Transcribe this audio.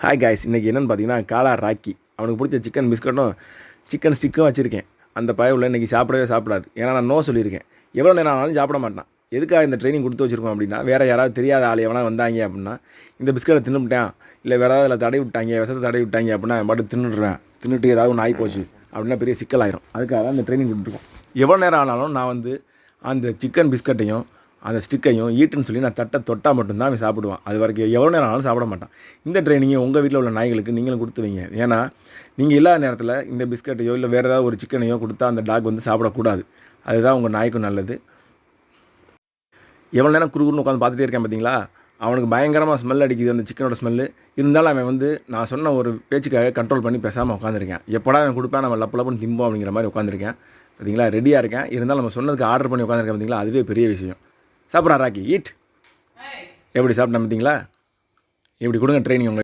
Hi guys, இன்றைக்கி என்னென்னு பார்த்தீங்கன்னா காலா ராக்கி அவனுக்கு பிடிச்ச சிக்கன் பிஸ்கட்டும் சிக்கன் ஸ்டிக்கும் வச்சுருக்கேன். அந்த பய உள்ள இன்றைக்கி சாப்பிடாது. ஏன்னா நான் நோ சொல்லியிருக்கேன். எவ்வளோ நேரம் ஆனாலும் சாப்பிட மாட்டான். எதுக்காக இந்த ட்ரைனிங் கொடுத்து வச்சுருக்கோம் அப்படின்னா, வேறு யாராவது தெரியாத ஆள் எவனா வந்தாங்க அப்படின்னா இந்த பிஸ்கட்டை தின்னுவிட்டேன், இல்லை வேறு ஏதாவது தடவி விட்டாங்க, விஷத்தை தடவி விட்டாங்க அப்படின்னா பாட்டு தின்னுட்டு ஏதாவது ஒன்று ஆகி போச்சு அப்படின்னா பெரிய சிக்கலாயிரும். அதுக்காக தான் இந்த ட்ரைனிங் கொடுத்துருக்கோம். எவ்வளோ நேரம் ஆனாலும் நான் அந்த சிக்கன் பிஸ்கட்டையும் அந்த ஸ்டிக்கையும் ஈட்டுன்னு சொல்லி நான் தட்டை தொட்டால் மட்டும்தான் அவன் சாப்பிடுவான். அது வரைக்கும் எவ்வளோ நேரம் ஆனாலும் சாப்பிட மாட்டான். இந்த ட்ரைனிங்கை உங்கள் வீட்டில் உள்ள நாய்களுக்கு நீங்களும் கொடுத்து வைங்க. ஏன்னா நீங்கள் இல்லாத நேரத்தில் இந்த பிஸ்கட்டையோ இல்லை வேறு ஏதாவது ஒரு சிக்கனையோ கொடுத்தா அந்த டாக் சாப்பிடக்கூடாது. அதுதான் உங்கள் நாய்க்கும் நல்லது. எவ்வளோ நேரம் குறுகுறுன்னு உட்காந்து பார்த்துட்டே இருக்கேன் பார்த்தீங்களா? அவனுக்கு பயங்கரமாக ஸ்மெல் அடிக்குது அந்த சிக்கனோட ஸ்மெல்லு. இருந்தாலும் அவன் நான் சொன்ன ஒரு பேச்சுக்காக கண்ட்ரோல் பண்ணி பேசாமல் உட்காந்துருக்கேன். எப்போடா அவன் கொடுப்பேன் நம்ம லப்புன்னு திம்போம் அப்படிங்கிற மாதிரி உட்காந்துருக்கேன். பார்த்தீங்களா, ரெடியாக இருக்கேன். இருந்தாலும் நம்ம சொன்னதுக்கு ஆர்டர் பண்ணி உட்காந்துருக்கேன் பார்த்தீங்களா, அதுவே பெரிய விஷயம். சாப்பிட்றா ராக்கி, ஈட். எப்படி சாப்பிட்டேன் பார்த்தீங்களா? இப்படி கொடுங்க ட்ரைனிங் உங்களுக்கு.